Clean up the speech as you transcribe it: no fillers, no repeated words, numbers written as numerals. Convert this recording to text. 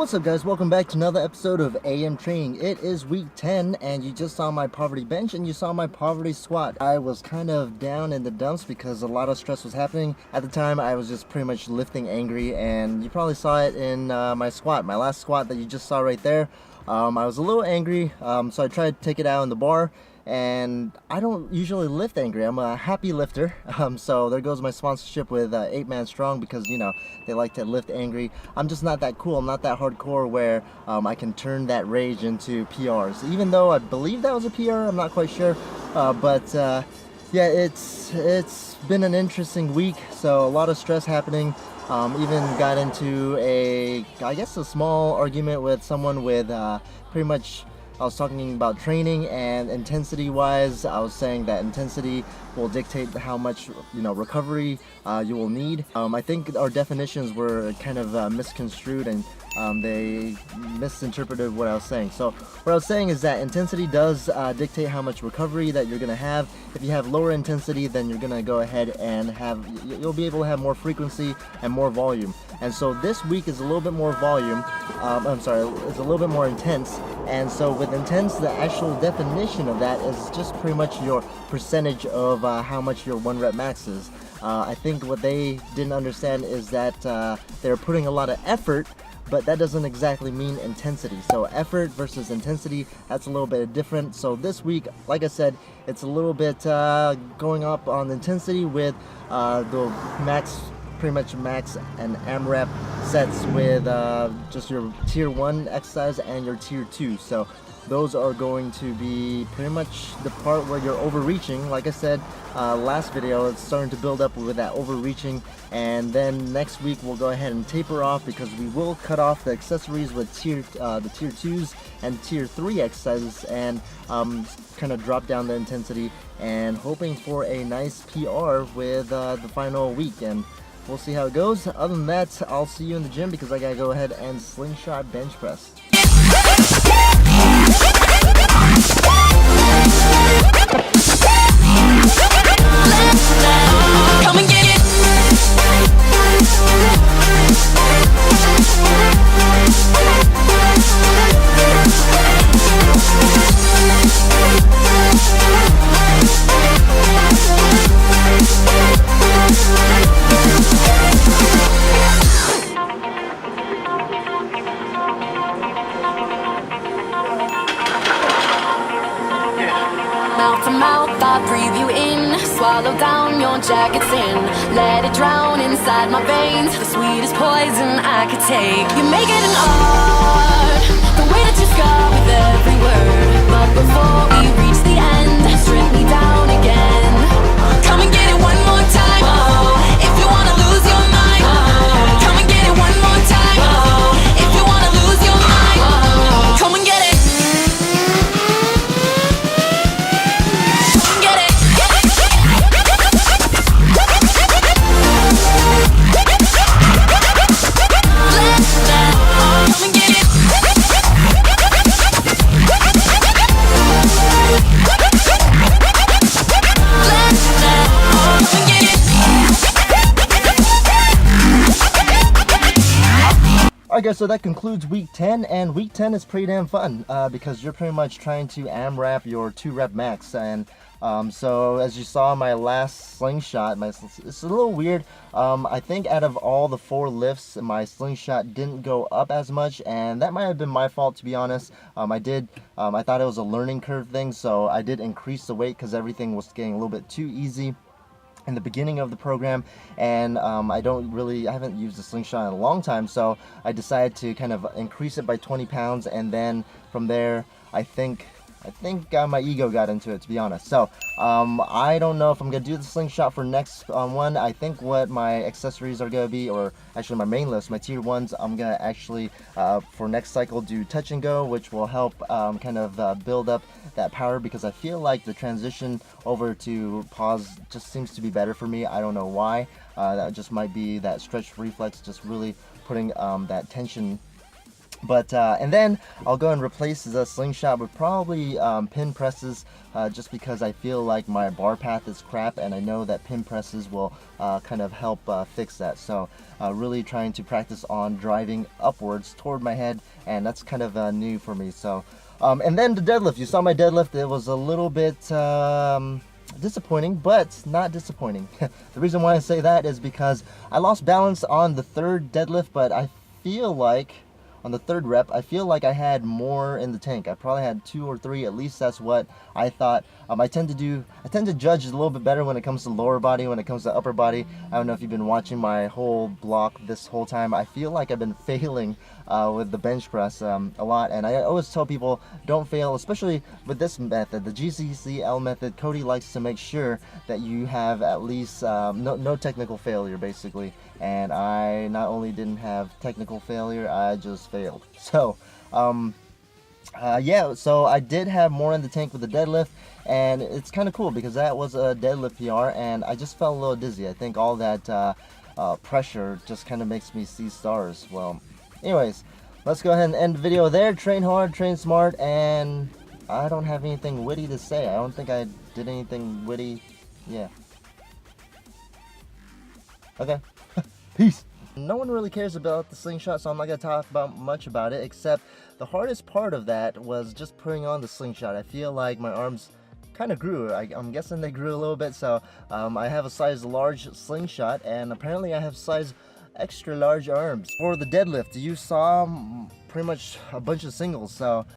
What's up, guys? Welcome back to another episode of AM Training. It is week 10 and you just saw my poverty bench and you saw my poverty squat. I was kind of down in the dumps because a lot of stress was happening. At the time I was just pretty much lifting angry, and you probably saw it in my squat, my last squat that you just saw right there. I was a little angry, so I tried to take it out in the bar. And I don't usually lift angry. I'm a happy lifter. So there goes my sponsorship with 8 Man Strong, because you know they like to lift angry. I'm just not that cool. I'm not that hardcore where I can turn that rage into PRs. Even though I believe that was a PR, I'm not quite sure. Yeah, it's been an interesting week. So a lot of stress happening. Even got into I guess a small argument with someone with pretty much. I was talking about training, and intensity wise I was saying that intensity will dictate how much recovery you will need. I think our definitions were kind of misconstrued, and they misinterpreted what I was saying. So what I was saying is that intensity does dictate how much recovery that you're gonna have. If you have lower intensity, then you're gonna go ahead and you'll be able to have more frequency and more volume. And so this week is a little bit more volume. It's a little bit more intense. And so with intense, the actual definition of that is just pretty much your percentage of how much your 1 rep max is. I think what they didn't understand is that they're putting a lot of effort, but that doesn't exactly mean intensity. So effort versus intensity, that's a little bit different. So this week, like I said, it's a little bit going up on intensity with the max, pretty much max and AMRAP sets with just your tier 1 exercise and your tier 2. So those are going to be pretty much the part where you're overreaching. Like I said last video, it's starting to build up with that overreaching, and then next week we'll go ahead and taper off, because we will cut off the accessories with the tier 2s and tier 3 exercises, and kind of drop down the intensity, and hoping for a nice PR with the final week. And we'll see how it goes. Other than that, I'll see you in the gym, because I gotta go ahead and slingshot bench press. Come and get it. Mouth to mouth, I breathe you in. Swallow down your jacket's in. Let it drown inside my veins. The sweetest poison I could take. You make it an art, the way that you scar with every word. But before we reach the end, strip me down again. Come and get it one more time. If you wanna lose your mind, come and get it one more time. If you wanna lose your mind, come and get it. Alright guys, so that concludes week 10, and week 10 is pretty damn fun because you're pretty much trying to AMRAP your 2 rep max. And so as you saw my last slingshot, it's a little weird. I think out of all the 4 lifts, my slingshot didn't go up as much, and that might have been my fault, to be honest. I thought it was a learning curve thing, so I did increase the weight because everything was getting a little bit too easy in the beginning of the program, and I haven't used a slingshot in a long time, so I decided to kind of increase it by 20 pounds, and then from there I think my ego got into it, to be honest. So I don't know if I'm gonna do the slingshot for next one. I think what my accessories are gonna be, or actually my main list, my tier 1s, I'm gonna actually for next cycle do touch and go, which will help kind of build up that power, because I feel like the transition over to pause just seems to be better for me. I don't know why. That just might be that stretch reflex just really putting that tension But and then I'll go and replace the slingshot with probably pin presses, just because I feel like my bar path is crap, and I know that pin presses will kind of help fix that. So really trying to practice on driving upwards toward my head, and that's kind of new for me. So and then the deadlift, you saw my deadlift. It was a little bit disappointing, but not disappointing. The reason why I say that is because I lost balance on the third deadlift, but I feel like on the third rep, I feel like I had more in the tank. I probably had 2 or 3, at least that's what I thought. I tend to judge a little bit better when it comes to lower body, when it comes to upper body. I don't know if you've been watching my whole block this whole time. I feel like I've been failing with the bench press a lot, and I always tell people don't fail, especially with this method, the GZCL method. Cody likes to make sure that you have at least no technical failure, basically. And I not only didn't have technical failure, I just failed. So yeah, so I did have more in the tank with the deadlift, and it's kind of cool because that was a deadlift PR, and I just felt a little dizzy. I think all that pressure just kind of makes me see stars. Well, anyways, let's go ahead and end the video there. Train hard, train smart, and I don't have anything witty to say. I don't think I did anything witty. Yeah. Okay. Peace. No one really cares about the slingshot, so I'm not going to talk much about it, except the hardest part of that was just putting on the slingshot. I feel like my arms kind of grew. I'm guessing they grew a little bit, so I have a size large slingshot, and apparently I have size extra large arms. For the deadlift, you saw pretty much a bunch of singles, so